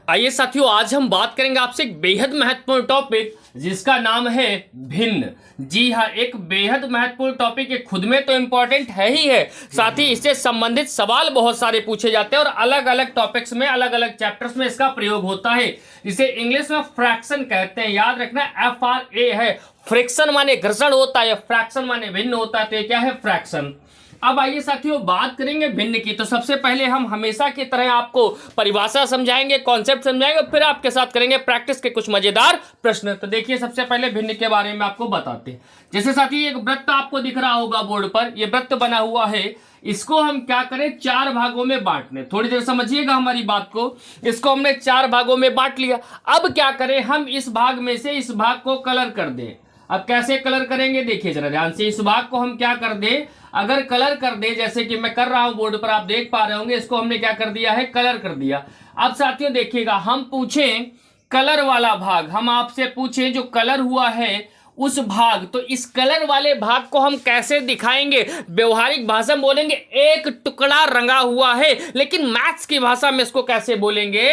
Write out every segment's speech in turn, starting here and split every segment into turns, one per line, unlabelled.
आइए साथियों, आज हम बात करेंगे आपसे एक बेहद महत्वपूर्ण टॉपिक जिसका नाम है भिन्न। जी हाँ, एक बेहद महत्वपूर्ण टॉपिक, ये खुद में तो इम्पोर्टेंट है ही है, साथ ही इससे संबंधित सवाल बहुत सारे पूछे जाते हैं और अलग अलग टॉपिक्स में, अलग अलग चैप्टर्स में इसका प्रयोग होता है। इसे इंग्लिश में फ्रैक्शन कहते हैं। याद रखना, FRA है। फ्रिक्शन माने घर्षण होता है, फ्रैक्शन माने भिन्न होता है, तो ये क्या है? फ्रैक्शन। अब आइए साथियों, बात करेंगे भिन्न की। तो सबसे पहले हम हमेशा की तरह आपको परिभाषा समझाएंगे, कॉन्सेप्ट समझाएंगे, फिर आपके साथ करेंगे प्रैक्टिस के कुछ मजेदार प्रश्न। तो देखिए, सबसे पहले भिन्न के बारे में आपको बताते हैं। जैसे साथी, एक वृत्त आपको दिख रहा होगा बोर्ड पर, यह वृत्त बना हुआ है। इसको हम क्या करें? 4 भागों में बांट लें। थोड़ी देर समझिएगा हमारी बात को। इसको हमने 4 भागों में बांट लिया। अब क्या करें? हम इस भाग में से इस भाग को कलर कर दें। अब कैसे कलर करेंगे? देखिए जरा ध्यान से। इस भाग को हम क्या कर दें? अगर कलर कर दे, जैसे कि मैं कर रहा हूं बोर्ड पर, आप देख पा रहे होंगे, इसको हमने क्या कर दिया है? कलर कर दिया। अब साथियों देखिएगा, हम पूछें कलर वाला भाग, हम आपसे पूछें जो कलर हुआ है उस भाग, तो इस कलर वाले भाग को हम कैसे दिखाएंगे? व्यवहारिक भाषा में बोलेंगे एक टुकड़ा रंगा हुआ है, लेकिन मैथ्स की भाषा में इसको कैसे बोलेंगे?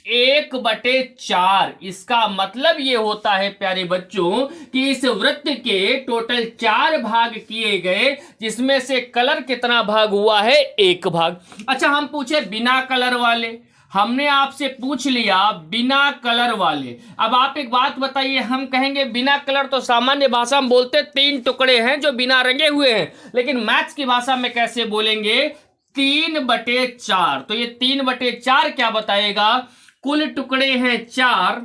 1/4। इसका मतलब ये होता है प्यारे बच्चों कि इस वृत्त के टोटल 4 भाग किए गए, जिसमें से कलर कितना भाग हुआ है? 1 भाग। अच्छा, हम पूछे बिना कलर वाले। हमने आपसे पूछ लिया बिना कलर वाले। अब आप एक बात बताइए, हम कहेंगे बिना कलर, तो सामान्य भाषा में बोलते 3 टुकड़े हैं जो बिना रंगे हुए हैं, लेकिन मैथ्स की भाषा में कैसे बोलेंगे? 3/4। तो ये 3/4 क्या बताएगा? कुल टुकड़े हैं 4,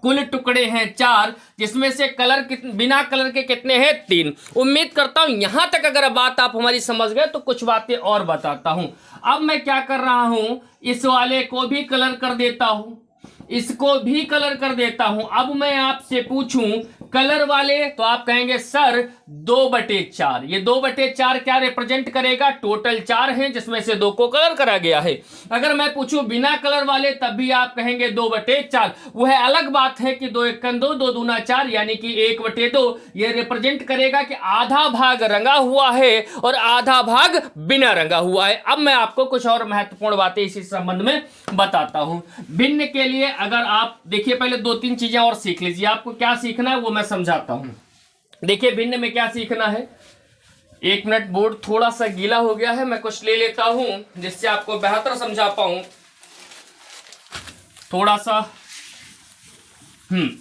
कुल टुकड़े हैं 4, जिसमें से कलर बिना कलर के कितने हैं? 3। उम्मीद करता हूं यहां तक अगर बात आप हमारी समझ गए, तो कुछ बातें और बताता हूं। अब मैं क्या कर रहा हूं? इस वाले को भी कलर कर देता हूं, इसको भी कलर कर देता हूं। अब मैं आपसे पूछूं कलर वाले, तो आप कहेंगे सर 2/4। ये 2/4 क्या रिप्रेजेंट करेगा? टोटल 4 हैं, जिसमें से 2 को कलर करा गया है। अगर मैं पूछूं बिना कलर वाले, तब भी आप कहेंगे 2/4। वह अलग बात है कि 2 1 2, 2 दूना 4, यानी कि 1/2। ये रिप्रेजेंट करेगा कि आधा भाग रंगा हुआ है और आधा भाग बिना रंगा हुआ है। अब मैं आपको कुछ और महत्वपूर्ण बातें इसी संबंध में बताता हूं। भिन्न के लिए अगर आप देखिए, पहले 2-3 चीजें और सीख लीजिए। आपको क्या सीखना है वो मैं समझाता हूं। देखिए, भिन्न में क्या सीखना है। 1 मिनट, बोर्ड थोड़ा सा गीला हो गया है, मैं कुछ ले लेता हूं जिससे आपको बेहतर समझा पाऊं। थोड़ा सा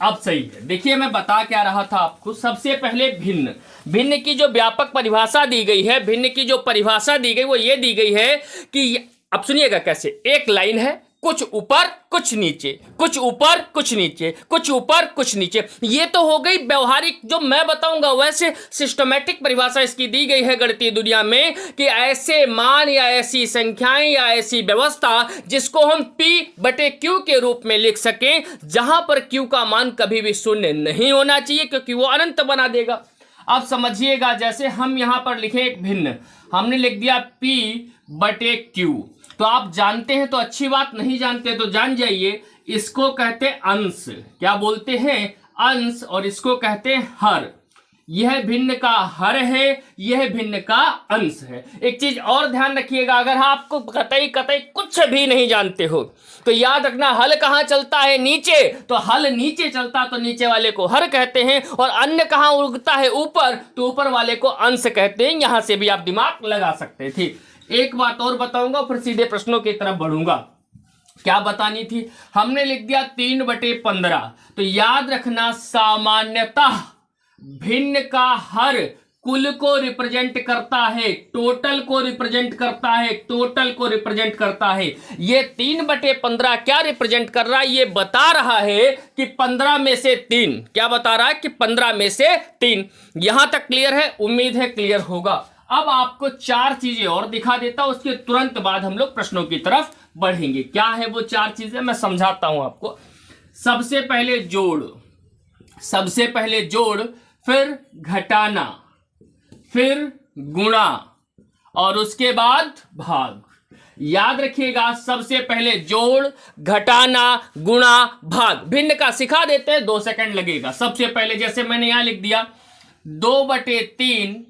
अब सही है। देखिए, मैं बता क्या रहा था आपको। सबसे पहले भिन्न, भिन्न की जो व्यापक परिभाषा दी गई है, भिन्न की जो परिभाषा दी गई वो ये दी गई है कि, अब सुनिएगा कैसे। एक लाइन है, कुछ ऊपर कुछ नीचे, कुछ ऊपर कुछ नीचे, कुछ ऊपर कुछ नीचे। ये तो हो गई व्यवहारिक, जो मैं बताऊंगा। वैसे सिस्टमैटिक परिभाषा इसकी दी गई है गणितीय दुनिया में कि ऐसे मान या ऐसी संख्याएं या ऐसी व्यवस्था जिसको हम P/Q के रूप में लिख सकें, जहां पर Q का मान कभी भी शून्य नहीं होना चाहिए, क्योंकि वो अनंत बना देगा। अब समझिएगा, जैसे हम यहां पर लिखे एक भिन्न, हमने लिख दिया P/Q। तो आप जानते हैं तो अच्छी बात, नहीं जानते तो जान जाइए। इसको कहते हैं अंश। क्या बोलते हैं? अंश। और इसको कहते हैं हर। यह भिन्न का हर है, यह भिन्न का अंश है। एक चीज और ध्यान रखिएगा, अगर आपको कतई कुछ भी नहीं जानते हो, तो याद रखना, हल कहां चलता है? नीचे। तो हल नीचे चलता तो नीचे वाले को हर कहते हैं, और अन्य कहां उगता है? ऊपर, तो ऊपर वाले को अंश कहते हैं। यहां से भी आप दिमाग लगा सकते थे। एक बात और बताऊंगा, फिर सीधे प्रश्नों की तरफ बढ़ूंगा। क्या बतानी थी? हमने लिख दिया 3/15। तो याद रखना, सामान्यतः भिन्न का हर कुल को रिप्रेजेंट करता है, टोटल को रिप्रेजेंट करता है, टोटल को रिप्रेजेंट करता है। ये 3/15 क्या रिप्रेजेंट कर रहा है? ये बता रहा है कि 15 में से 3। क्या बता रहा है? कि 15 में से 3। यहां तक क्लियर है? उम्मीद है क्लियर होगा। अब आपको 4 चीजें और दिखा देता हूं, उसके तुरंत बाद हम लोग प्रश्नों की तरफ बढ़ेंगे। क्या है वो 4 चीजें? मैं समझाता हूं आपको। सबसे पहले जोड़, सबसे पहले जोड़, फिर घटाना, फिर गुणा, और उसके बाद भाग। याद रखिएगा, सबसे पहले जोड़, घटाना, गुणा, भाग। भिन्न का सिखा देते हैं, 2 सेकंड लगेगा। सबसे पहले जैसे मैंने यहां लिख दिया 2/3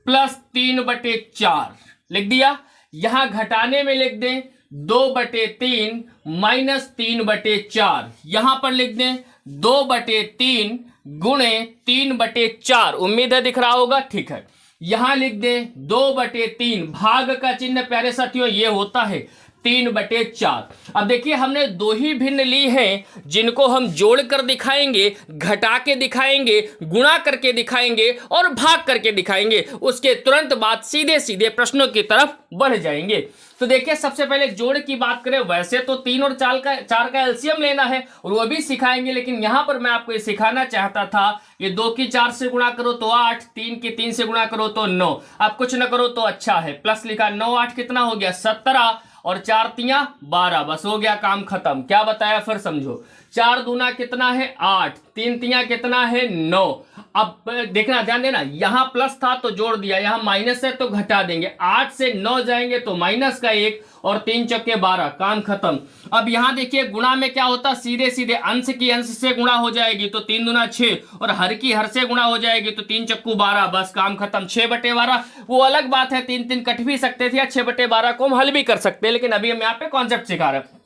+ 3/4 लिख दिया। यहां घटाने में लिख दें 2/3 माइनस 3/4। यहां पर लिख दें 2/3 गुणे 3/4। उम्मीद है दिख रहा होगा, ठीक है। यहां लिख दें 2/3, भाग का चिन्ह प्यारे साथियों ये होता है 3/4। अब देखिए हमने दो ही भिन्न ली हैं जिनको हम जोड़ कर दिखाएंगे, घटा के दिखाएंगे, गुणा करके दिखाएंगे और भाग करके दिखाएंगे। उसके तुरंत बाद सीधे सीधे प्रश्नों की तरफ बढ़ जाएंगे। तो देखिए सबसे पहले जोड़ की बात करें, वैसे तो 3 और 4 का एलसीएम लेना है और वो भी सिखाएंगे, लेकिन यहां पर मैं आपको ये सिखाना चाहता था, ये 2 की 4 से गुणा करो तो 8, 3 की 3 से गुणा करो तो 9। अब कुछ न करो तो अच्छा है, प्लस लिखा, 9 8 कितना हो गया 17 और 4 तियां 12, बस हो गया काम खत्म। क्या बताया फिर समझो, 4 दूना कितना है 8, 3 तियां कितना है 9। अब देखना, ध्यान देना, यहां प्लस था तो जोड़ दिया, यहां माइनस है तो घटा देंगे। 8 से 9 जाएंगे तो माइनस का 1 और 3 चौके 12, काम खत्म। अब यहां देखिए गुणा में क्या होता, सीधे सीधे अंश की अंश से गुणा हो जाएगी तो 3 दूना 6 और हर की हर से गुणा हो जाएगी तो 3 चक्कू 12, बस काम खत्म। 6/12 वो अलग बात है, 3 3 कट भी सकते थे या 6/12 को हम हल भी कर सकते हैं, लेकिन अभी हम यहाँ पे कॉन्सेप्ट सिखा रहे हैं।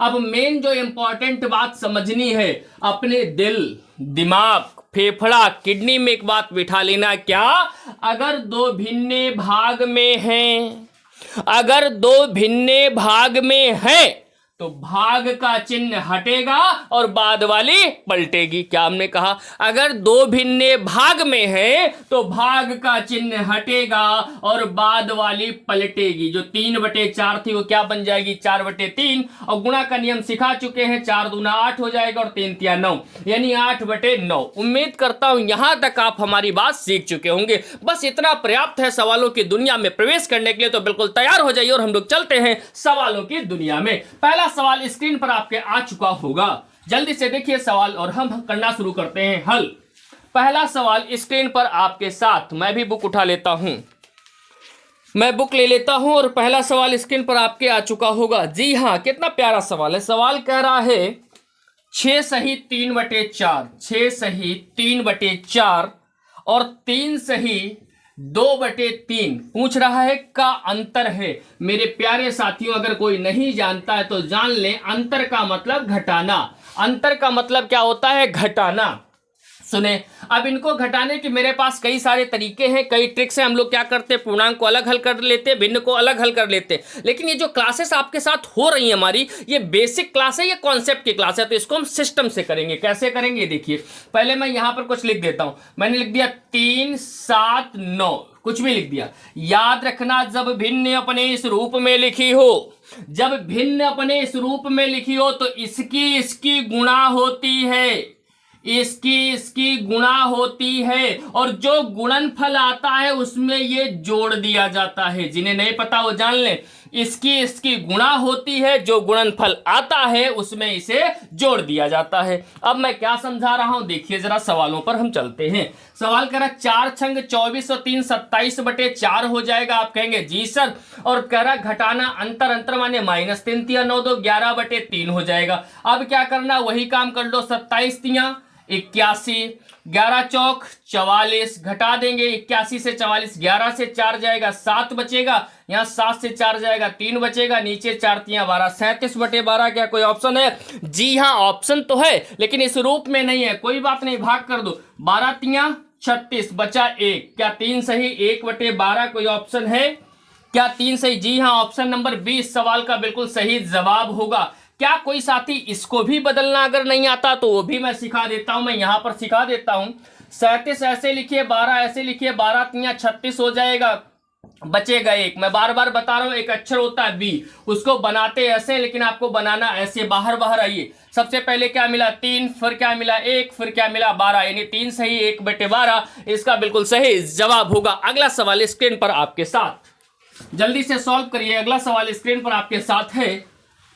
अब मेन जो इंपॉर्टेंट बात समझनी है, अपने दिल, दिमाग, फेफड़ा, किडनी में एक बात बिठा लेना, क्या, अगर दो भिन्ने भाग में हैं, अगर दो भिन्ने भाग में हैं तो भाग का चिन्ह हटेगा और बाद वाली पलटेगी। क्या हमने कहा, अगर दो भिन्ने भाग में है तो भाग का चिन्ह हटेगा और बाद वाली पलटेगी। जो 3/4 थी वो क्या बन जाएगी 4/3, और गुणा का नियम सिखा चुके हैं, 4 दूना 8 हो जाएगा और 3 तिया 9, यानी 8/9। उम्मीद करता हूं यहां तक आप हमारी बात सीख चुके होंगे। बस इतना पर्याप्त है सवालों की दुनिया में प्रवेश करने के लिए, तो बिल्कुल तैयार हो जाइए और हम लोग चलते हैं सवालों की दुनिया में। पहला सवाल स्क्रीन पर आपके आ चुका होगा, जल्दी से देखिए सवाल और हम करना शुरू करते हैं हल। पहला सवाल स्क्रीन पर आपके साथ, मैं भी बुक उठा लेता हूं, मैं बुक ले लेता हूं और पहला सवाल स्क्रीन पर आपके आ चुका होगा। जी हां, कितना प्यारा सवाल है। सवाल कह रहा है 6 सही 3/4, 6 सही 3/4 और 3 सही 2/3 पूछ रहा है का अंतर है। मेरे प्यारे साथियों, अगर कोई नहीं जानता है तो जान लें, अंतर का मतलब घटाना। अंतर का मतलब क्या होता है, घटाना। सुने, अब इनको घटाने के मेरे पास कई सारे तरीके हैं, कई ट्रिक्स हैं। हम लोग क्या करते हैं, पूर्णांक को अलग हल कर लेते हैं, भिन्न को अलग हल कर लेते हैं। लेकिन ये जो क्लासेस आपके साथ हो रही है हमारी, ये बेसिक क्लास है, ये कॉन्सेप्ट की क्लास है, तो इसको हम सिस्टम से करेंगे। कैसे करेंगे देखिए, पहले मैं यहां पर कुछ लिख देता हूं। मैंने लिख दिया 3 7 9, कुछ भी लिख दिया। याद रखना, जब भिन्न अपने इस रूप में लिखी हो, जब भिन्न अपने इस रूप में लिखी हो तो इसकी गुणा होती है, इसकी गुणा होती है, और जो गुणनफल आता है उसमें ये जोड़ दिया जाता है। जिन्हें नहीं पता वो जान लें, इसकी गुणा होती है, जो गुणनफल आता है उसमें इसे जोड़ दिया जाता है। अब मैं क्या समझा रहा हूं देखिए जरा, सवालों पर हम चलते हैं। सवाल कह रहा 4 छंग 24 और 3 27/4 हो जाएगा। आप कहेंगे जी सर, और कह रहा घटाना, अंतर, अंतर माने माइनस 3 तिया 9 2 11/3 हो जाएगा। अब क्या करना, वही काम कर लो, 27 तिया 81, 11 चौक 44, घटा देंगे 81 से 44, 11 से 4 जाएगा 7 बचेगा, यहाँ 7 से 4 जाएगा 3 बचेगा, नीचे 4 तियां 12, 37/12। क्या कोई ऑप्शन है? जी हाँ, ऑप्शन तो है, लेकिन इस रूप में नहीं है। कोई बात नहीं, भाग कर दो, 12 तियां 36, बचा 1। क्या 3 सही 1/12 कोई ऑप्शन है? क्या 3 सही? जी हाँ, ऑप्शन नंबर 20 सवाल का बिल्कुल सही जवाब होगा। क्या कोई साथी इसको भी बदलना अगर नहीं आता तो वो भी मैं सिखा देता हूं, मैं यहां पर सिखा देता हूं। 37 ऐसे लिखिए, 12 ऐसे लिखिए, 12 तियां 36 हो जाएगा, बचेगा 1। मैं बार बार बता रहा हूं, एक अक्षर होता है बी, उसको बनाते ऐसे, लेकिन आपको बनाना ऐसे। बाहर बाहर आइए, सबसे पहले क्या मिला 3, फिर क्या मिला 1, फिर क्या मिला 12, यानी 3 सही 1/12 इसका बिल्कुल सही जवाब होगा। अगला सवाल स्क्रीन पर आपके साथ, जल्दी से सॉल्व करिए। अगला सवाल स्क्रीन पर आपके साथ है,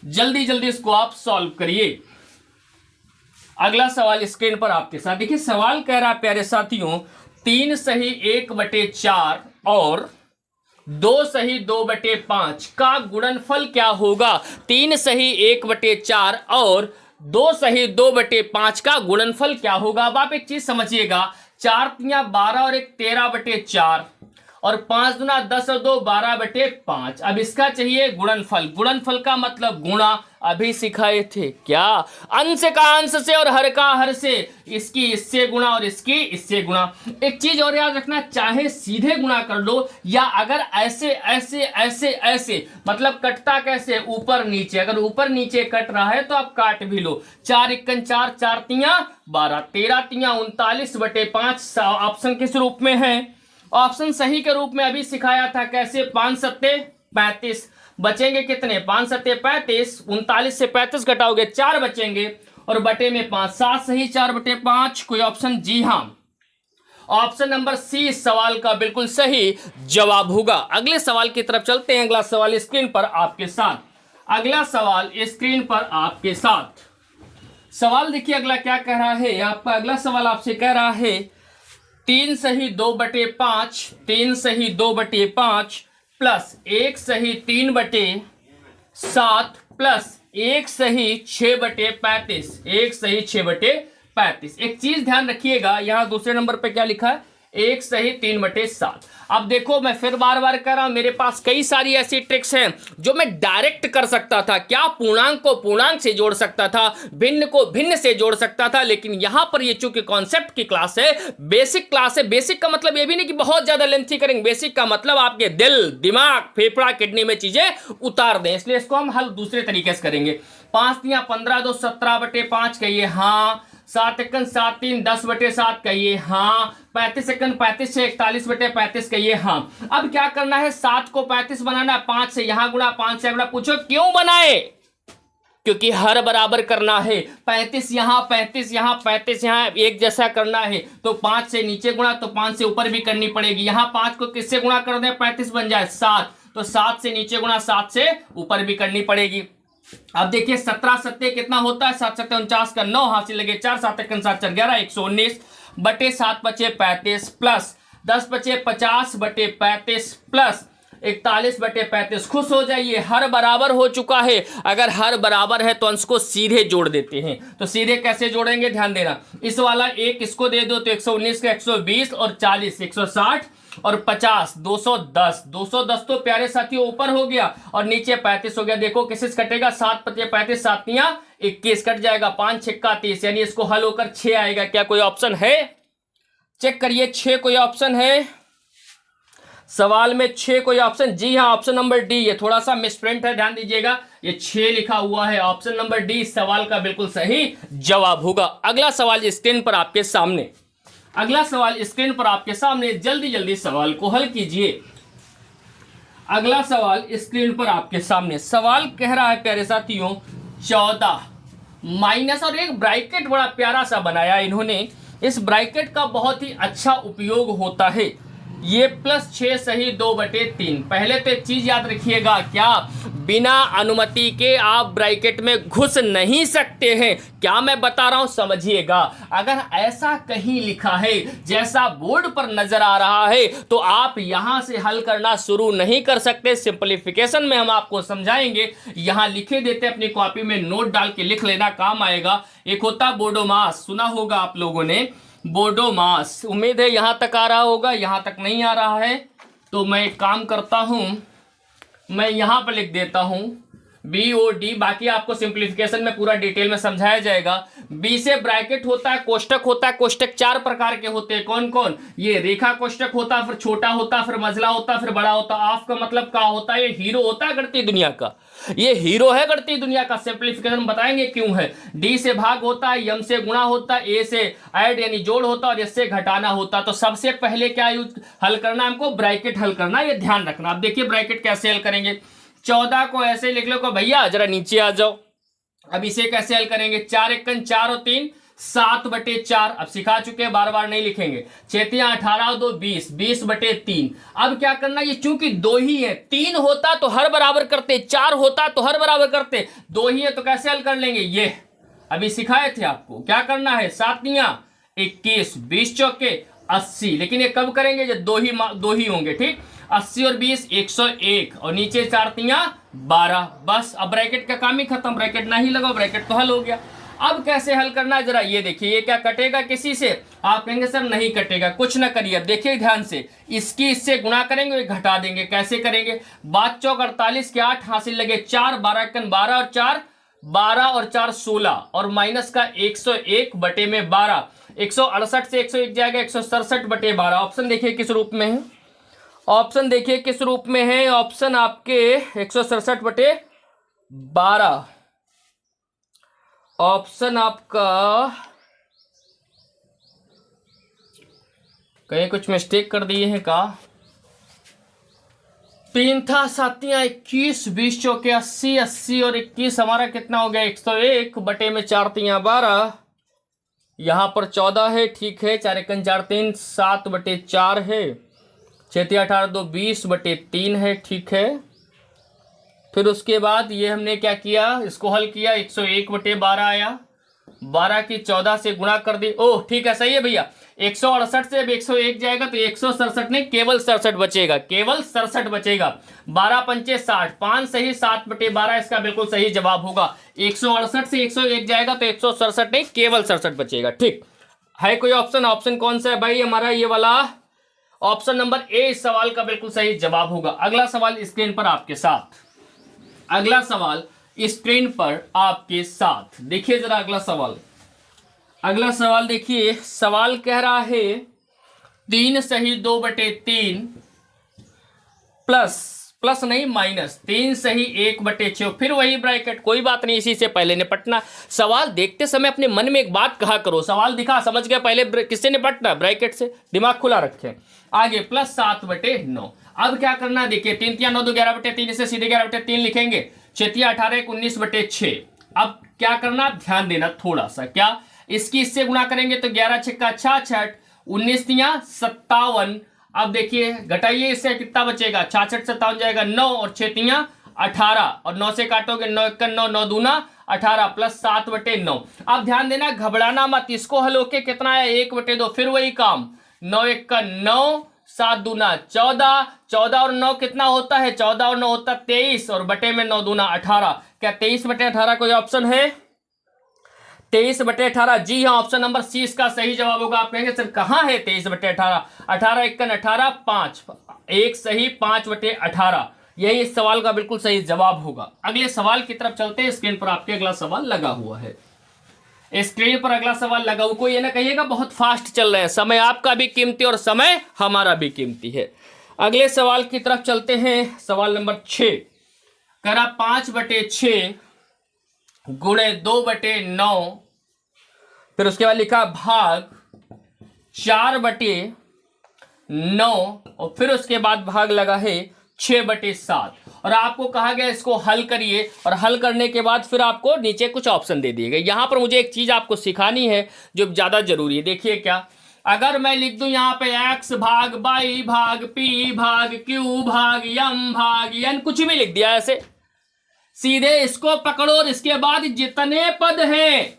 जल्दी जल्दी इसको आप सॉल्व करिए। अगला सवाल स्क्रीन पर आपके साथ, देखिए सवाल कह रहा है प्यारे साथियों, 3 सही 1/4 और 2 सही 2/5 का गुणनफल क्या होगा। 3 सही 1/4 और 2 सही 2/5 का गुणनफल क्या होगा। अब आप एक चीज समझिएगा, 4 तियां 12 और 1 13/4 और 5 दूना 10 और 2 12/5। अब इसका चाहिए गुणनफल। गुणनफल का मतलब गुणा, अभी सिखाए थे क्या, अंश का अंश से और हर का हर से, इसकी इससे गुणा और इसकी इससे गुणा। एक चीज और याद रखना, चाहे सीधे गुणा कर लो या अगर ऐसे ऐसे ऐसे ऐसे, मतलब कटता कैसे, ऊपर नीचे, अगर ऊपर नीचे कट रहा है तो आप काट भी लो। 4 × 4 4 तियां 12, 13 तियां 39/5। ऑप्शन किस रूप में है, ऑप्शन सही के रूप में अभी सिखाया था कैसे, 5 सत्ते 35, बचेंगे कितने, 5 सत्ते 35, 39 से 35 घटाओगे 4 बचेंगे और बटे में 5, 7 सही 4/5। कोई ऑप्शन, जी हाँ, ऑप्शन नंबर सी इस सवाल का बिल्कुल सही जवाब होगा। अगले सवाल की तरफ चलते हैं। अगला सवाल स्क्रीन पर आपके साथ, अगला सवाल स्क्रीन पर आपके साथ। सवाल देखिए अगला क्या कह रहा है आपका। अगला सवाल आपसे कह रहा है 3 सही 2/5, 3 सही 2/5 प्लस 1 सही 3/7 प्लस 1 सही 6/35, 1 सही 6/35। एक चीज ध्यान रखिएगा, यहां दूसरे नंबर पे क्या लिखा है, 1 सही 3/7। अब देखो मैं फिर बार बार कह रहा हूं, मेरे पास कई सारी ऐसी ट्रिक्स हैं जो मैं डायरेक्ट कर सकता था। क्या, पूर्णांक को पूर्णांक से जोड़ सकता था, भिन्न को भिन्न से जोड़ सकता था, लेकिन यहां पर ये चूंकि कॉन्सेप्ट की क्लास है, बेसिक क्लास है। बेसिक का मतलब ये भी नहीं कि बहुत ज्यादा लेंथी करेंगे, बेसिक का मतलब आपके दिल, दिमाग, फेफड़ा, किडनी में चीजें उतार दें, इसलिए इसको हम हल दूसरे तरीके से करेंगे। 5 तियां 15, 2 17/5 कहिए हाँ, 7 × 7 3 10/7 कहिए हाँ, 35 × 35 6 41/35 कहिए हाँ। अब क्या करना है, 7 को 35 बनाना, 5 से यहां गुणा, 5 से गुणा। पूछो क्यों बनाए, क्योंकि हर बराबर करना है। 35 यहां 35 यहां 35 यहां एक जैसा करना है, तो 5 से नीचे गुणा तो 5 से ऊपर भी करनी पड़ेगी। यहां 5 को किससे गुणा कर दें, 35 बन जाए 7, तो 7 से नीचे गुणा 7 से ऊपर भी करनी पड़ेगी। अब देखिए 17 सत्ते कितना होता है, 7 सत्ते 49 का 9 हासिल लगे 4, 7 × 7 4 11 119 बटे 7 बचे 35 प्लस 10 बचे 50/35 प्लस 41/35। खुश हो जाइए, हर बराबर हो चुका है। अगर हर बराबर है तो अंश को सीधे जोड़ देते हैं। तो सीधे कैसे जोड़ेंगे, ध्यान देना, इस वाला एक इसको दे दो तो 119 का 120 और 40 160 और 50 210, 210 तो प्यारे साथियों ऊपर हो गया और नीचे 35 हो गया। देखो किससे कटेगा, 7 × 35 7 तियां 21 कट जाएगा, 5 × 6 30, यानी इसको हल होकर 6 आएगा। क्या कोई ऑप्शन है, चेक करिए 6 कोई ऑप्शन है सवाल में, 6 कोई ऑप्शन, जी हाँ ऑप्शन नंबर डी। ये थोड़ा सा मिसप्रिंट है, ध्यान दीजिएगा, ये 6 लिखा हुआ है, ऑप्शन नंबर डी इस सवाल का बिल्कुल सही जवाब होगा। अगला सवाल स्क्रीन पर आपके सामने, अगला सवाल स्क्रीन पर आपके सामने, जल्दी जल्दी सवाल को हल कीजिए। अगला सवाल स्क्रीन पर आपके सामने, सवाल कह रहा है प्यारे साथियों 14 माइनस, और एक ब्रैकेट बड़ा प्यारा सा बनाया इन्होंने। इस ब्रैकेट का बहुत ही अच्छा उपयोग होता है। ये +6 सही 2/3। पहले तो एक चीज याद रखिएगा, क्या, बिना अनुमति के आप ब्रैकेट में घुस नहीं सकते हैं। क्या मैं बता रहा हूं समझिएगा, अगर ऐसा कहीं लिखा है जैसा बोर्ड पर नजर आ रहा है तो आप यहां से हल करना शुरू नहीं कर सकते। सिंपलीफिकेशन में हम आपको समझाएंगे, यहां लिखे देते, अपनी कॉपी में नोट डाल के लिख लेना, काम आएगा। एक होता बोडोमास, सुना होगा आप लोगों ने, बोडोमास, उम्मीद है यहां तक आ रहा होगा, यहां तक नहीं आ रहा है तो मैं एक काम करता हूं, मैं यहां पर लिख देता हूं BOD, बाकी आपको सिंपलीफिकेशन में पूरा डिटेल में समझाया जाएगा। बी से ब्रैकेट होता है, कोष्टक होता है, कोष्टक 4 प्रकार के होते हैं, कौन कौन, ये रेखा कोष्टक होता है, फिर छोटा होता है, फिर मझला होता है, फिर बड़ा होता है। ऑफ का मतलब क्या होता है, ये हीरो होता है गणितीय दुनिया का, ये हीरो है गणितीय दुनिया का। सिंपलीफिकेशन बताएंगे क्यों है। डी से भाग होता है, एम से गुणा होता है, ए से ऐड यानी जोड़ होता है और एस से घटाना होता है। तो सबसे पहले क्या यूज हल करना, हमको ब्रैकेट हल करना, ये ध्यान रखना। अब देखिए ब्रैकेट कैसे हल करेंगे, 14 को ऐसे लिख लो, को भैया जरा नीचे आ जाओ। अब इसे कैसे हल करेंगे, 4 × 4 और 3 7/4। अब सिखा चुके हैं, बार बार नहीं लिखेंगे। 6 × 18 और 2 20, 20/3। अब क्या करना, ये चूंकि 2 ही है, 3 होता तो हर बराबर करते, 4 होता तो हर बराबर करते, 2 ही है तो कैसे हल कर लेंगे, ये अभी सिखाए थे आपको। क्या करना है, 7 तियां 21, 20 चौके 80, लेकिन ये कब करेंगे जब 2 ही होंगे, ठीक। 80 और 20 101 और नीचे 4 तियां 12, बस। अब ब्रैकेट का काम ही खत्म, ब्रैकेट ना ही लगाओ, ब्रैकेट तो हल हो गया। अब कैसे हल करना है जरा ये देखिए, ये क्या कटेगा किसी से? आप कहेंगे सर नहीं कटेगा, कुछ ना करिए, अब देखिए ध्यान से, इसकी इससे गुणा करेंगे, घटा देंगे। कैसे करेंगे? 5 चौक 48 के 8 हासिल लगे 4, 12 कन 12 और 4 12 और 4 16 और माइनस का 101 बटे में 12, 168 से 101 जाएगा 167 बटे 12। ऑप्शन देखिए किस रूप में है, ऑप्शन देखिए किस रूप में है, ऑप्शन आपके 167 बटे 12, ऑप्शन आपका कहीं कुछ मिस्टेक कर दिए हैं का? 3 था 7 21, 20 चौके 80, 80 और 21 हमारा कितना हो गया? 101 बटे में 4 3 12, यहां पर 14 है, ठीक है, 4 1 4 3 7 बटे 4 है, 6 3 18 2 20 बटे 3 है, ठीक है। फिर उसके बाद ये हमने क्या किया, इसको हल किया, 101 बटे 12 आया, 12 की 14 से गुणा कर दी। ओह ठीक है, सही है भैया, 168 से अब 101 जाएगा तो 167 नहीं केवल 67 बचेगा, केवल 67 बचेगा। 12 पंचे 60, 5 सही 7 बटे 12 इसका बिल्कुल सही जवाब होगा। 168 से 101 जाएगा तो 167 नहीं केवल 67 बचेगा। ठीक है, कोई ऑप्शन? ऑप्शन कौन सा है भाई? हमारा ये वाला ऑप्शन नंबर ए इस सवाल का बिल्कुल सही जवाब होगा। अगला सवाल स्क्रीन पर आपके साथ, अगला सवाल स्क्रीन पर आपके साथ देखिए जरा अगला सवाल। अगला सवाल देखिए, सवाल कह रहा है 3 सही 2 बटे 3 प्लस नहीं माइनस 3 सही 1 बटे 6, फिर वही ब्रैकेट। कोई बात नहीं, इसी से पहले निपटना। सवाल देखते समय अपने मन में एक बात कहा करो, सवाल दिखा समझ गया, पहले किससे निपटना? ब्रैकेट से। दिमाग खुला रखें। आगे +7 बटे 9। अब क्या करना देखिए, 3 3 9 2 11 बटे 3, इसे सीधे 11 बटे 3 लिखेंगे। 6 3 18 19 बटे 6। अब क्या करना, ध्यान देना थोड़ा सा, क्या इसकी इससे गुणा करेंगे तो 11 छक्का 66, 19 तिया 57। अब देखिए घटाइए, इससे कितना बचेगा? 66 57 जाएगा 9 और 6 तिया 18 और 9 से काटोगे 9 1 9 9 दूना 18 +7 बटे 9। अब ध्यान देना, घबराना मत, इसको हल होके कितना है? 1 बटे 2, फिर वही काम, 9 1 9 7 दूना 14, 14 और 9 कितना होता है? 14 और 9 होता 23 और बटे में 9 दूना 18। क्या 23 बटे 18 कोई ऑप्शन है? 23 बटे 18, जी हाँ, ऑप्शन नंबर सी इसका सही जवाब होगा। आप कहेंगे सर कहाँ है 23 बटे 18? 18 1 18 5, एक सही 5 बटे 18, यही इस सवाल का बिल्कुल सही जवाब होगा। अगले सवाल की तरफ चलते हैं। स्क्रीन पर आपके अगला सवाल लगा हुआ है, स्क्रीन पर अगला सवाल लगा हुआ। कोई ये ना कहिएगा बहुत फास्ट चल रहे हैं, समय आपका भी कीमती और समय हमारा भी कीमती है। अगले सवाल की तरफ चलते हैं। सवाल नंबर 6 करा 5 बटे 6 गुणे 2 बटे 9, फिर उसके बाद लिखा भाग 4 बटे 9 और फिर उसके बाद भाग लगा है 6 बटे 7 और आपको कहा गया इसको हल करिए और हल करने के बाद फिर आपको नीचे कुछ ऑप्शन दे दिए गए। यहां पर मुझे एक चीज आपको सिखानी है जो ज्यादा जरूरी है। देखिए क्या, अगर मैं लिख दूं यहां पे x भाग y भाग p भाग q भाग m भाग n, कुछ भी लिख दिया ऐसे, सीधे इसको पकड़ो और इसके बाद जितने पद हैं,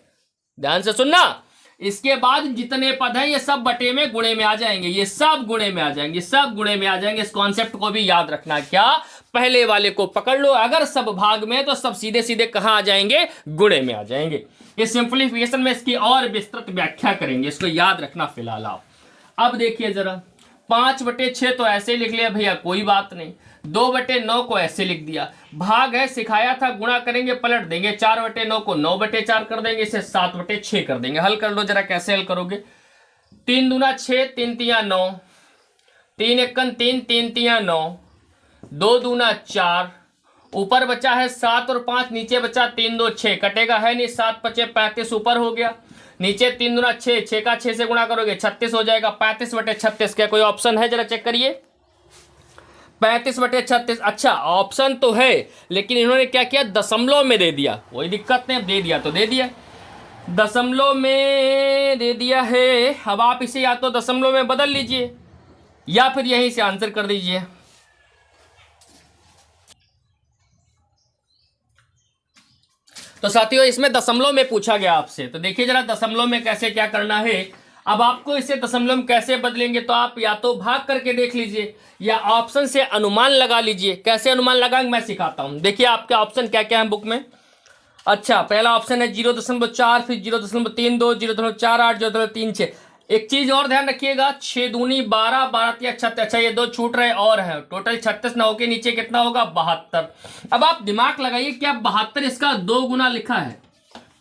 ध्यान से सुनना, इसके बाद जितने पद हैं ये सब बटे में गुणे में आ जाएंगे, ये सब गुणे में आ जाएंगे, सब गुणे में आ जाएंगे। इस कॉन्सेप्ट को भी याद रखना। क्या, पहले वाले को पकड़ लो, अगर सब भाग में तो सब सीधे सीधे कहां आ जाएंगे? गुणे में आ जाएंगे। इस सिंप्लीफिकेशन में इसकी और विस्तृत व्याख्या करेंगे, इसको याद रखना फिलहाल आप। अब देखिए जरा, 5 बटे 6 तो ऐसे लिख लिया भैया, कोई बात नहीं। 2 बटे 9 को ऐसे लिख दिया, भाग है सिखाया था, गुणा करेंगे पलट देंगे, 4 बटे 9 को 9 बटे 4 कर देंगे, इसे 7 बटे 6 कर देंगे। हल कर लो जरा, कैसे हल करोगे? 3 दूना 6, 3 तिया 9, 3 एकन 3, 3 तिया 9, 2 दूना 4, ऊपर बचा है 7 और 5, नीचे बचा 3 2 6, कटेगा है नहीं, 7 5 35 ऊपर हो गया, नीचे 3 दूना 6, 6 का 6 से गुणा करोगे 36 हो जाएगा, 35 बटे 36। क्या कोई ऑप्शन है? जरा चेक करिए, 35 बटे 36। अच्छा ऑप्शन तो है, लेकिन इन्होंने क्या किया? दशमलव में दे दिया। कोई दिक्कत नहीं, दे दिया तो दे दिया, दशमलव में दे दिया है। अब आप इसे या तो दशमलव में बदल लीजिए या फिर यहीं से आंसर कर दीजिए। तो साथियों इसमें दशमलव में पूछा गया आपसे, तो देखिए जरा दशमलव में कैसे क्या करना है। अब आपको इसे दशमलव में कैसे बदलेंगे, तो आप या तो भाग करके देख लीजिए या ऑप्शन से अनुमान लगा लीजिए। कैसे अनुमान लगाएंगे मैं सिखाता हूं। देखिए आपके ऑप्शन क्या क्या है बुक में। अच्छा, पहला ऑप्शन है 0.4, फिर 0.32, 0.48, 0.36। एक चीज और ध्यान रखिएगा, 6 दूनी 12, 12 तिया 36। अच्छा, ये 2 छूट रहे और है, टोटल 36 ना होके नीचे कितना होगा 72। अब आप दिमाग लगाइए, क्या 72 इसका 2 गुना लिखा है?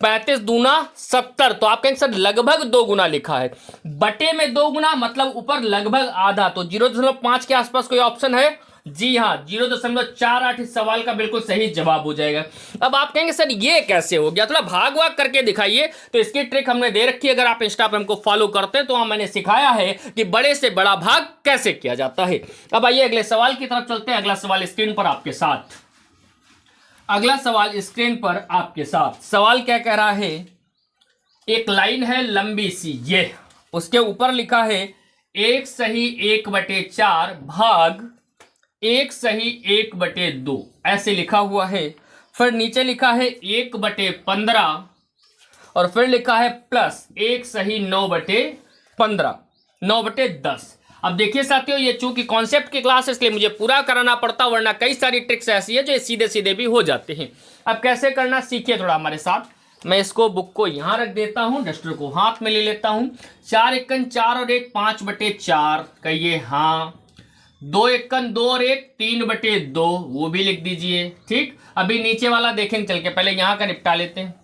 35 दूना 70, तो आप कहेंगे सर लगभग 2 गुना लिखा है। बटे में 2 गुना मतलब ऊपर लगभग आधा, तो 0.5 के आसपास कोई ऑप्शन है? जी हाँ, 0.48 इस सवाल का बिल्कुल सही जवाब हो जाएगा। अब आप कहेंगे सर ये कैसे हो गया, थोड़ा भाग वाग करके दिखाइए। तो इसकी ट्रिक हमने दे रखी है, अगर आप इंस्टा पर हमको फॉलो करते हैं तो वहां मैंने सिखाया है कि बड़े से बड़ा भाग कैसे किया जाता है। अब आइए अगले सवाल की तरफ चलते हैं। अगला सवाल स्क्रीन पर आपके साथ, अगला सवाल स्क्रीन पर आपके साथ। सवाल क्या कह रहा है, एक लाइन है लंबी सी, ये उसके ऊपर लिखा है 1 सही 1/4 भाग 1 सही 1/2, ऐसे लिखा हुआ है। फिर नीचे लिखा है 1/15 और फिर लिखा है प्लस 1 सही 9/15, 9/10। अब देखिए साथियों, ये चूंकि कॉन्सेप्ट की क्लास है इसलिए मुझे पूरा कराना पड़ता, वरना कई सारी ट्रिक्स ऐसी है जो सीधे सीधे भी हो जाते हैं। अब कैसे करना सीखिए थोड़ा हमारे साथ। मैं इसको बुक को यहाँ रख देता हूँ, डस्टर को हाथ में ले लेता हूँ। 4 एकन 4 और 1 5/4, कहिए हाँ। 2 एकन 2 और 1 3/2, वो भी लिख दीजिए। ठीक, अभी नीचे वाला देखेंगे चल के, पहले यहाँ का निपटा लेते हैं।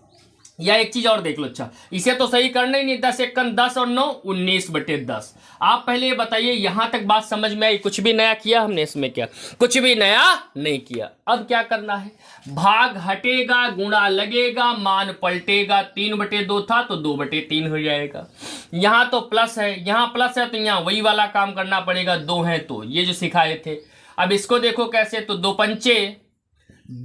या एक चीज और देख लो, अच्छा इसे तो सही करना ही नहीं, 10 एकन 10 और 9 19/10। आप पहले ये बताइए यहां तक बात समझ में आई? कुछ भी नया किया हमने इसमें? क्या कुछ भी नया नहीं किया। अब क्या करना है, भाग हटेगा, गुणा लगेगा, मान पलटेगा। 3/2 था तो 2/3 हो जाएगा। यहां तो प्लस है, यहां प्लस है तो यहां वही वाला काम करना पड़ेगा। 2 है तो ये जो सिखाए थे। अब इसको देखो कैसे, तो 2 पंचे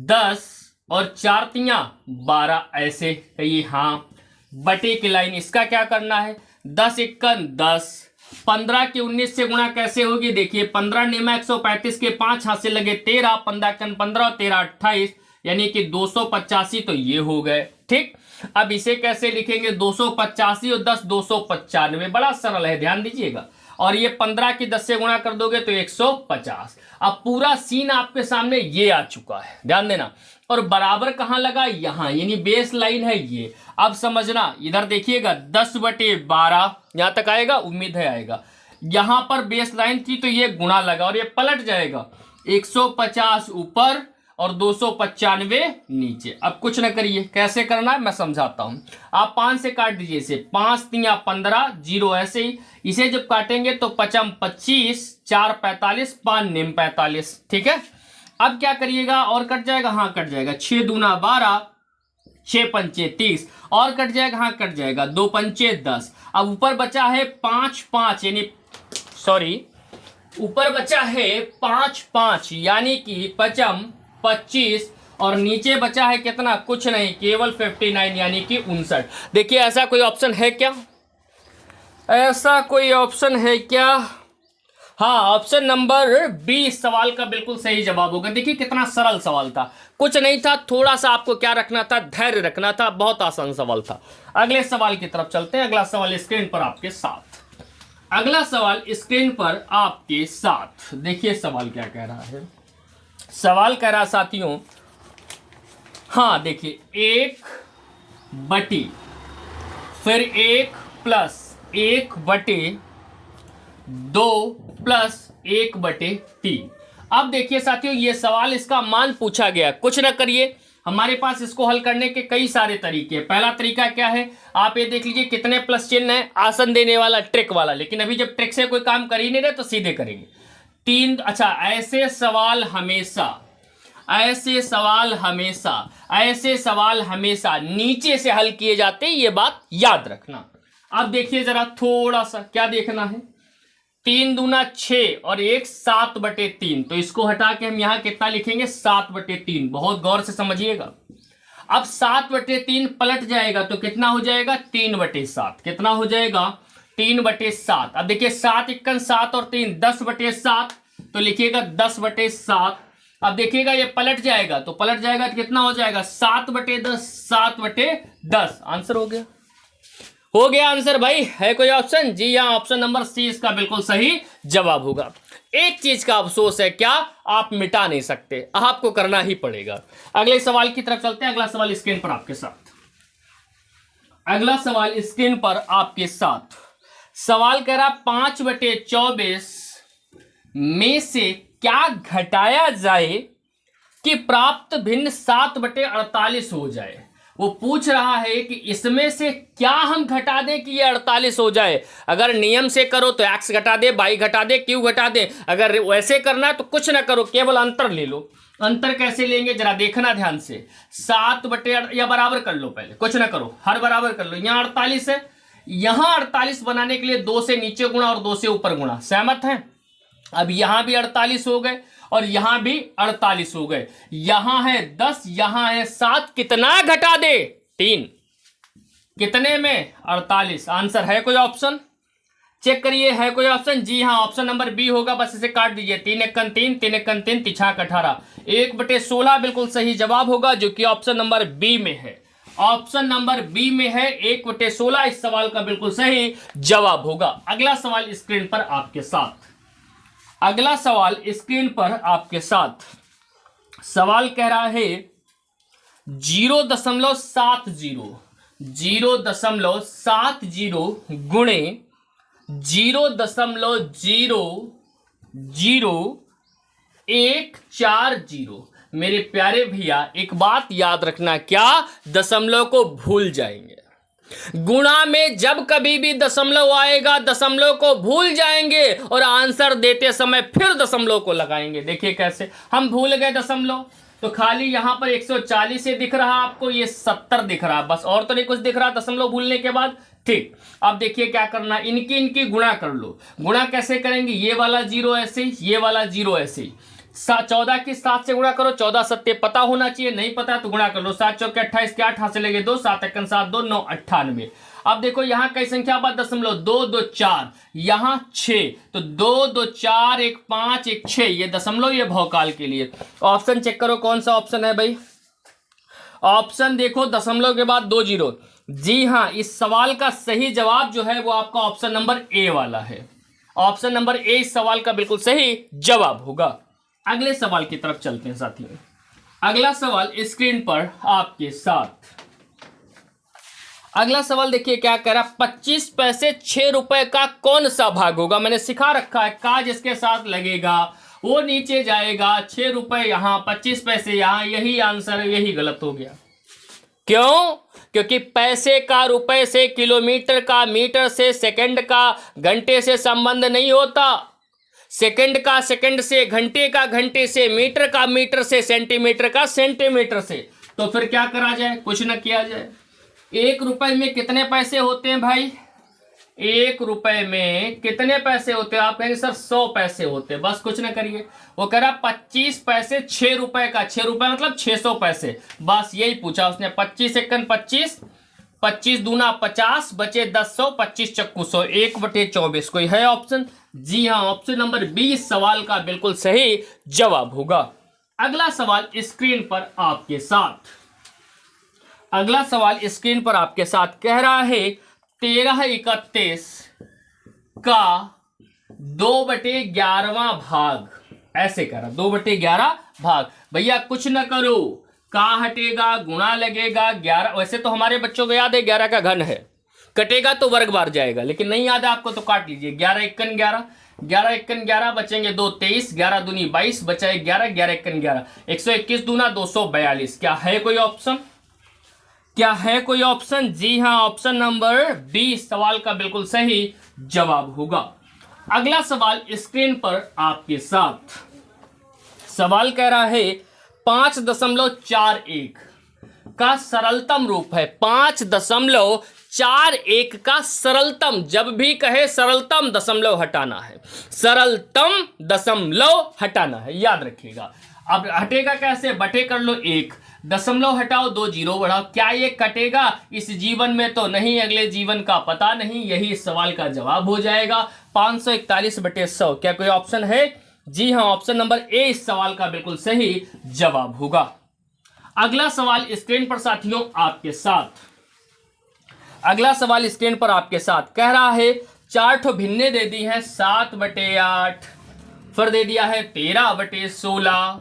10 और 4 तियां 12, ऐसे कहिए हाँ। बटे की लाइन, इसका क्या करना है, 10 एकन 10, 15 के 19 से गुणा कैसे होगी? देखिए 15 निमा 135 के 5 हाथ से लगे 13, 15 एकन 15 और 13 28, यानी कि 285, तो ये हो गए। ठीक, अब इसे कैसे लिखेंगे, 285 और 10 295, बड़ा सरल है, ध्यान दीजिएगा। और ये 15 की 10 से गुणा कर दोगे तो 150। अब पूरा सीन आपके सामने ये आ चुका है, ध्यान देना। और बराबर कहां लगा, यहां, यानी बेस लाइन है ये। अब समझना, इधर देखिएगा 10/12 यहां तक आएगा, उम्मीद है आएगा। यहां पर बेस लाइन थी तो ये गुणा लगा और ये पलट जाएगा, 150 ऊपर और 295 नीचे। अब कुछ न करिए, कैसे करना है मैं समझाता हूं। आप 5 से काट दीजिए इसे, 5 तिया 15, 0 ऐसे ही। इसे जब काटेंगे तो 5 25, 4 45, 5 निम 45। ठीक है, अब क्या करिएगा, और कट जाएगा, हाँ कट जाएगा। 6 दूना 12, 6 पंचे 30, और कट जाएगा, हाँ कट जाएगा। 2 पंचे 10। अब ऊपर बचा है 5 5, यानी सॉरी ऊपर बचा है 5 5, यानी कि 5 25, और नीचे बचा है कितना, कुछ नहीं, केवल 59, यानी कि 59। देखिए ऐसा कोई ऑप्शन है क्या, ऐसा कोई ऑप्शन है क्या? हाँ, ऑप्शन नंबर बी सवाल का बिल्कुल सही जवाब होगा। देखिए कितना सरल सवाल था, कुछ नहीं था, थोड़ा सा आपको क्या रखना था, धैर्य रखना था, बहुत आसान सवाल था। अगले सवाल की तरफ चलते हैं। अगला सवाल स्क्रीन पर आपके साथ, अगला सवाल स्क्रीन पर आपके साथ। देखिए सवाल क्या कह रहा है, सवाल कह रहा साथियों, हाँ देखिए 1 बटी फिर 1 प्लस 1/2 प्लस 1/3। अब देखिए साथियों, ये सवाल इसका मान पूछा गया, कुछ ना करिए, हमारे पास इसको हल करने के कई सारे तरीके हैं। पहला तरीका क्या है, आप ये देख लीजिए कितने प्लस चिन्ह है, आसन देने वाला, ट्रिक वाला। लेकिन अभी जब ट्रिक से कोई काम कर ही नहीं रहे तो सीधे करेंगे 3। अच्छा, ऐसे सवाल हमेशा नीचे से हल किए जाते हैं, ये बात याद रखना। अब देखिए जरा थोड़ा सा क्या देखना है, 3 दूना 6 और 1 7/3, तो इसको हटा के हम यहां कितना लिखेंगे, 7/3। बहुत गौर से समझिएगा। अब 7/3 पलट जाएगा तो कितना हो जाएगा, 3/7। कितना हो जाएगा, 3/7। अब देखिए 7 एकन 7 और 3 10/7, तो लिखिएगा 10/7। अब देखिएगा ये पलट जाएगा तो कितना हो जाएगा, 7/10, 7/10। आंसर हो गया आंसर भाई। है कोई ऑप्शन? जी हाँ, ऑप्शन नंबर सी इसका बिल्कुल सही जवाब होगा। एक चीज का अफसोस है, क्या? आप मिटा नहीं सकते, आपको करना ही पड़ेगा। अगले सवाल की तरफ चलते हैं। अगला सवाल स्क्रीन पर आपके साथ। अगला सवाल स्क्रीन पर आपके साथ सवाल कह रहा 5/24 में से क्या घटाया जाए कि प्राप्त भिन्न 7/48 हो जाए। वो पूछ रहा है कि इसमें से क्या हम घटा दें कि ये 48 हो जाए। अगर नियम से करो तो x घटा दे, y घटा दे, q घटा दे। अगर वैसे करना है तो कुछ ना करो, केवल अंतर ले लो। अंतर कैसे लेंगे जरा देखना ध्यान से। 7/, या बराबर कर लो, पहले कुछ ना करो, हर बराबर कर लो। यहाँ 48 है, यहाँ 48 बनाने के लिए 2 से नीचे गुणा और 2 से ऊपर गुणा, सहमत हैं? अब यहां भी 48 हो गए और यहां भी 48 हो गए। यहां है 10, यहां है 7, कितना घटा दे? 3। कितने में? 48। आंसर है कोई ऑप्शन? चेक करिए, है कोई ऑप्शन? जी हाँ, ऑप्शन नंबर बी होगा। बस इसे काट दीजिए। 3 एकन 3, 3 एकन 3, 3 छाक 18, 1/16 बिल्कुल सही जवाब होगा, जो कि ऑप्शन नंबर बी में है। ऑप्शन नंबर बी में है 1/16 इस सवाल का बिल्कुल सही जवाब होगा। अगला सवाल स्क्रीन पर आपके साथ। अगला सवाल स्क्रीन पर आपके साथ सवाल कह रहा है 0.70 गुणे 0.00140। मेरे प्यारे भैया एक बात याद रखना, क्या? दशमलव को भूल जाएंगे। गुणा में जब कभी भी दशमलव आएगा, दशमलव को भूल जाएंगे और आंसर देते समय फिर दशमलव को लगाएंगे। देखिए कैसे हम भूल गए दशमलव, तो खाली यहां पर 140 से दिख रहा आपको, ये 70 दिख रहा, बस और तो नहीं कुछ दिख रहा दशमलव भूलने के बाद। ठीक, अब देखिए क्या करना, इनकी गुणा कर लो। गुणा कैसे करेंगे? ये वाला 0 ऐसे, ये वाला 0 ऐसे। 14 की 7 से गुणा करो, 14 सत्ते पता होना चाहिए, नहीं पता तो गुणा कर लो। 7 चौके 28 के 8 हाथ से लगे 2, 7 एकन 7, 2 9 98। अब देखो यहाँ कई संख्या बाद दशमलव, 2 2 4, यहाँ 6, तो 2 2 4 1 5 1 6, ये दशमलव, ये भौकाल के लिए। ऑप्शन चेक करो कौन सा ऑप्शन है भाई। ऑप्शन देखो, दशमलव के बाद 2 0। जी हाँ, इस सवाल का सही जवाब जो है वो आपका ऑप्शन नंबर ए वाला है। ऑप्शन नंबर ए इस सवाल का बिल्कुल सही जवाब होगा। अगले सवाल की तरफ चलते हैं साथियों। अगला सवाल स्क्रीन पर आपके साथ। अगला सवाल देखिए क्या कह रहा, 25 पैसे 6 रुपए का कौन सा भाग होगा। मैंने सिखा रखा है, का जिसके साथ लगेगा वो नीचे जाएगा। 6 रुपए यहां, 25 पैसे यहां, यही आंसर है, यही गलत हो गया। क्यों? क्योंकि पैसे का रुपए से, किलोमीटर का मीटर से, सेकंड का घंटे से संबंध नहीं होता। सेकंड का सेकंड से, घंटे का घंटे से, मीटर का मीटर से, सेंटीमीटर का सेंटीमीटर से। तो फिर क्या करा जाए? कुछ न किया जाए। 1 रुपए में कितने पैसे होते हैं भाई? 1 रुपए में कितने पैसे होते हैं? आप कहेंगे सर 100 पैसे होते हैं। बस कुछ ना करिए, वो कह रहा 25 पैसे 6 रुपए का। 6 रुपए मतलब 600 पैसे। बस यही पूछा उसने। 25 एकन 25, 25 दूना 50, बचे 10, 25 चक्कू 100, 1/24। कोई है ऑप्शन? जी हाँ, ऑप्शन नंबर बी इस सवाल का बिल्कुल सही जवाब होगा। अगला सवाल स्क्रीन पर आपके साथ। अगला सवाल स्क्रीन पर आपके साथ कह रहा है 13/31 का 2/11वां भाग। ऐसे कह रहा 2/11 भाग। भैया कुछ न करो, का हटेगा, गुणा लगेगा, 11। वैसे तो हमारे बच्चों को याद है 11 का घन है, कटेगा तो वर्ग बार जाएगा, लेकिन नहीं याद है आपको तो काट लीजिए। 11 एकन 11, 11 एकन 11, बचेंगे 2 23, 11 दूनी 22, बचा 11, 11 एकन 11, 121 दूना 242। क्या है कोई ऑप्शन? क्या है कोई ऑप्शन? जी हाँ, ऑप्शन नंबर बी सवाल का बिल्कुल सही जवाब होगा। अगला सवाल स्क्रीन पर आपके साथ। सवाल कह रहा है 5.41 का सरलतम रूप है। 5.41 का सरलतम, जब भी कहे सरलतम दशमलव हटाना है, सरलतम दशमलव हटाना है, याद रखिएगा। अब हटेगा कैसे? बटे कर लो 1, दशमलव हटाओ 2 0 बढ़ाओ। क्या ये कटेगा? इस जीवन में तो नहीं, अगले जीवन का पता नहीं। यही इस सवाल का जवाब हो जाएगा। 541/100। क्या कोई ऑप्शन है? जी हाँ, ऑप्शन नंबर ए इस सवाल का बिल्कुल सही जवाब होगा। अगला सवाल स्क्रीन पर साथियों आपके साथ। अगला सवाल स्क्रीन पर आपके साथ कह रहा है 4 ठो भिन्ने दे दी हैं, 7/8, फिर दे दिया है 13/16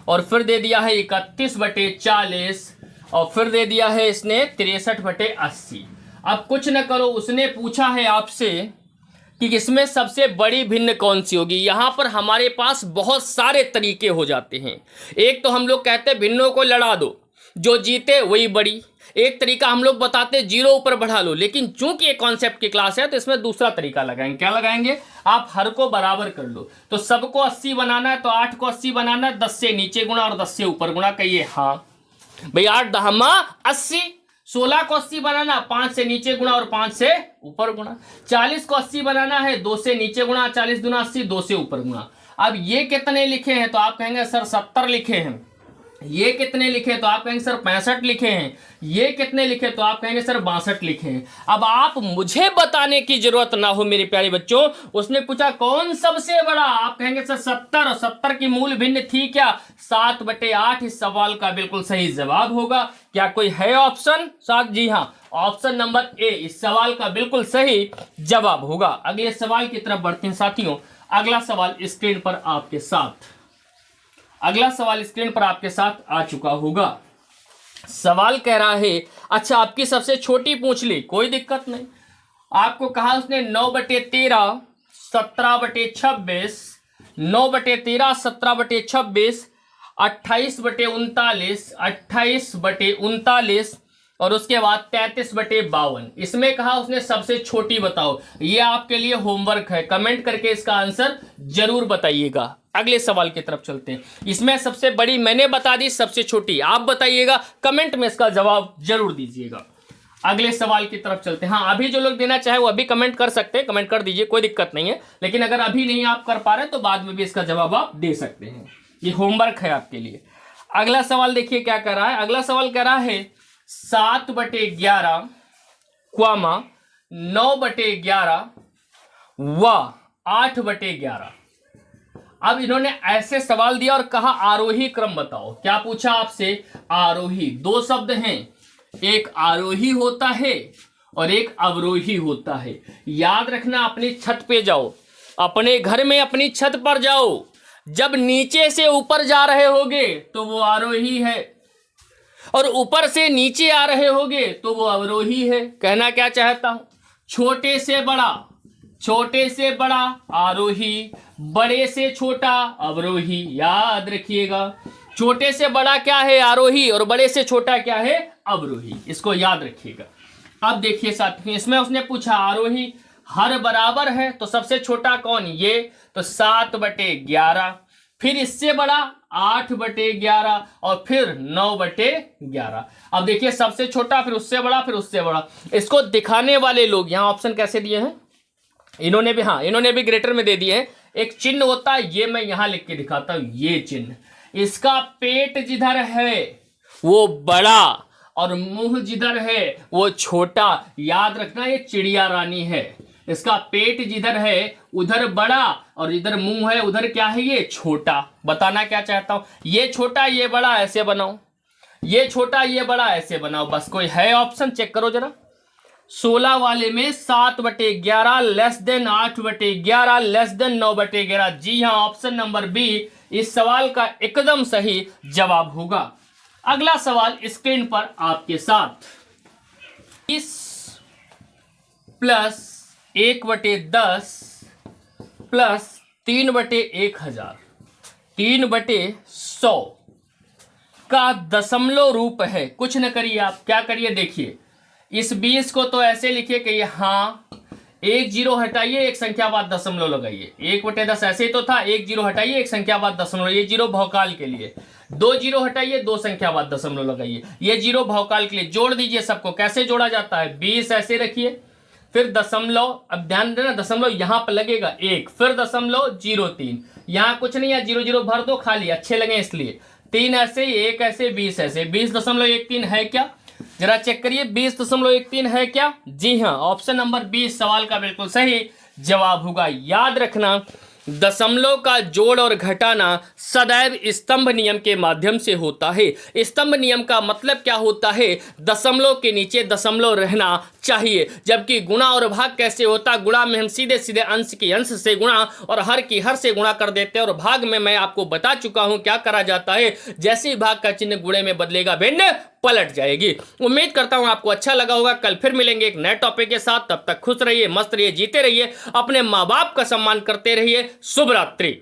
और फिर दे दिया है 31/40 और फिर दे दिया है इसने 63/80। अब कुछ न करो, उसने पूछा है आपसे कि इसमें सबसे बड़ी भिन्न कौन सी होगी। यहाँ पर हमारे पास बहुत सारे तरीके हो जाते हैं। एक तो हम लोग कहते हैं भिन्नों को लड़ा दो, जो जीते वही बड़ी। एक तरीका हम लोग बताते हैं 0 ऊपर बढ़ा लो, लेकिन चूंकि एक कॉन्सेप्ट की क्लास है तो इसमें दूसरा तरीका लगाएंगे। क्या लगाएंगे? आप हर को बराबर कर लो। तो सबको 80 बनाना है तो 8 को 80 बनाना है, 10 से नीचे गुणा और 10 से ऊपर गुणा। कहिए हाँ भाई, 8 दहमा 80। 16 को 80 बनाना, 5 से नीचे गुणा और 5 से ऊपर गुणा। 40 को 80 बनाना है, 2 से नीचे गुणा, 40 दूना 80, 2 से ऊपर गुणा। अब ये कितने लिखे हैं तो आप कहेंगे सर 70 लिखे हैं। ये कितने लिखे तो आप कहेंगे सर 65 लिखे हैं। ये कितने लिखे तो आप कहेंगे सर 62 लिखे हैं। अब आप मुझे बताने की जरूरत ना हो मेरे प्यारे बच्चों। उसने पूछा कौन सबसे बड़ा, आप कहेंगे सर 70। 70 की मूल भिन्न थी क्या? 7/8 इस सवाल का बिल्कुल सही जवाब होगा। क्या कोई है ऑप्शन? साथ जी हाँ, ऑप्शन नंबर ए इस सवाल का बिल्कुल सही जवाब होगा। अगले सवाल की तरफ बढ़ते हैं साथियों। अगला सवाल स्क्रीन पर आपके साथ आ चुका होगा। सवाल कह रहा है, अच्छा आपकी सबसे छोटी पूछ ली, कोई दिक्कत नहीं। आपको कहा उसने 9/13 17/26, 9/13 17/26, 28/39, 28/39 और उसके बाद 33/52। इसमें कहा उसने सबसे छोटी बताओ। ये आपके लिए होमवर्क है, कमेंट करके इसका आंसर जरूर बताइएगा। अगले सवाल की तरफ चलते हैं। इसमें सबसे बड़ी मैंने बता दी, सबसे छोटी आप बताइएगा, कमेंट में इसका जवाब जरूर दीजिएगा। अगले सवाल की तरफ चलते हैं। हाँ, अभी जो लोग देना चाहे वो अभी कमेंट कर सकते हैं, कमेंट कर दीजिए, कोई दिक्कत नहीं है। लेकिन अगर अभी नहीं आप कर पा रहे तो बाद में भी इसका जवाब आप दे सकते हैं, ये होमवर्क है आपके लिए। अगला सवाल देखिए क्या कह रहा है। अगला सवाल कह रहा है 7/11, 9/11 व 8/11। अब इन्होंने ऐसे सवाल दिया और कहा आरोही क्रम बताओ। क्या पूछा आपसे? आरोही। दो शब्द हैं, एक आरोही होता है और एक अवरोही होता है। याद रखना, अपनी छत पे जाओ, अपने घर में अपनी छत पर जाओ, जब नीचे से ऊपर जा रहे होगे तो वो आरोही है और ऊपर से नीचे आ रहे होगे तो वो अवरोही है। कहना क्या चाहता हूं, छोटे से बड़ा आरोही, बड़े से छोटा अवरोही। याद रखिएगा, छोटे से बड़ा क्या है? आरोही, और बड़े से छोटा क्या है? अवरोही। इसको याद रखिएगा। अब देखिए साथियों, इसमें उसने पूछा आरोही हर बराबर है तो सबसे छोटा कौन? ये तो 7/11, फिर इससे बड़ा 8/11 और फिर 9/11। अब देखिए सबसे छोटा, फिर उससे बड़ा, फिर उससे बड़ा। इसको दिखाने वाले लोग यहाँ ऑप्शन कैसे दिए हैं? इन्होंने भी ग्रेटर में दे दिए हैं। एक चिन्ह होता है, ये मैं यहां लिख के दिखाता हूं, ये चिन्ह। इसका पेट जिधर है वो बड़ा और मुंह जिधर है वो छोटा। याद रखना, ये चिड़िया रानी है। इसका पेट जिधर है उधर बड़ा और इधर मुंह है उधर क्या है? ये छोटा। बताना क्या चाहता हूं, ये छोटा ये बड़ा ऐसे बनाओ, ये छोटा ये बड़ा ऐसे बनाओ। बस कोई है ऑप्शन? चेक करो जरा। 16 वाले में 7/11 लेस देन 8/11 लेस देन 9/11। जी हाँ, ऑप्शन नंबर बी इस सवाल का एकदम सही जवाब होगा। अगला सवाल स्क्रीन पर आपके साथ। 20 प्लस 1/10 प्लस 3/1000 3/100 का दशमलव रूप है। कुछ न करिए, आप क्या करिए, देखिए इस 20 को तो ऐसे लिखिए कि हाँ, 1 0 हटाइए, एक संख्या बाद दशमलव लगाइए। 1/10 ऐसे ही तो था, 1 0 हटाइए, एक संख्या बाद दशमलव, ये 0 भौकाल के लिए। 2 0 हटाइए, 2 संख्या बाद दशमलव लगाइए, ये 0 भौकाल के लिए। जोड़ दीजिए सबको। कैसे जोड़ा जाता है? 20 ऐसे रखिए, फिर दशमलव, अब ध्यान देना दशमलव यहां पर लगेगा 1, फिर दशमलव 03, यहां कुछ नहीं है, 0 0 भर दो खाली, अच्छे लगे इसलिए। 3 ऐसे, 1 ऐसे, 20 ऐसे। 20.13 है क्या? जरा चेक करिए, 20.13 है क्या? जी हाँ, ऑप्शन नंबर 20 सवाल का बिल्कुल सही जवाब होगा। याद रखना, दशमलव का जोड़ और घटाना सदैव स्तंभ नियम के माध्यम से होता है। स्तंभ नियम का मतलब क्या होता है? दशमलव के नीचे दशमलव रहना चाहिए। जबकि गुणा और भाग कैसे होता? गुणा में हम सीधे सीधे अंश की अंश से गुणा और हर की हर से गुणा कर देते हैं, और भाग में मैं आपको बता चुका हूं क्या करा जाता है। जैसे ही भाग का चिन्ह गुणे में बदलेगा भिन्न पलट जाएगी। उम्मीद करता हूं आपको अच्छा लगा होगा। कल फिर मिलेंगे एक नए टॉपिक के साथ। तब तक खुश रहिए, मस्त रहिए, जीते रहिए, अपने माँ बाप का सम्मान करते रहिए। शुभ रात्रि।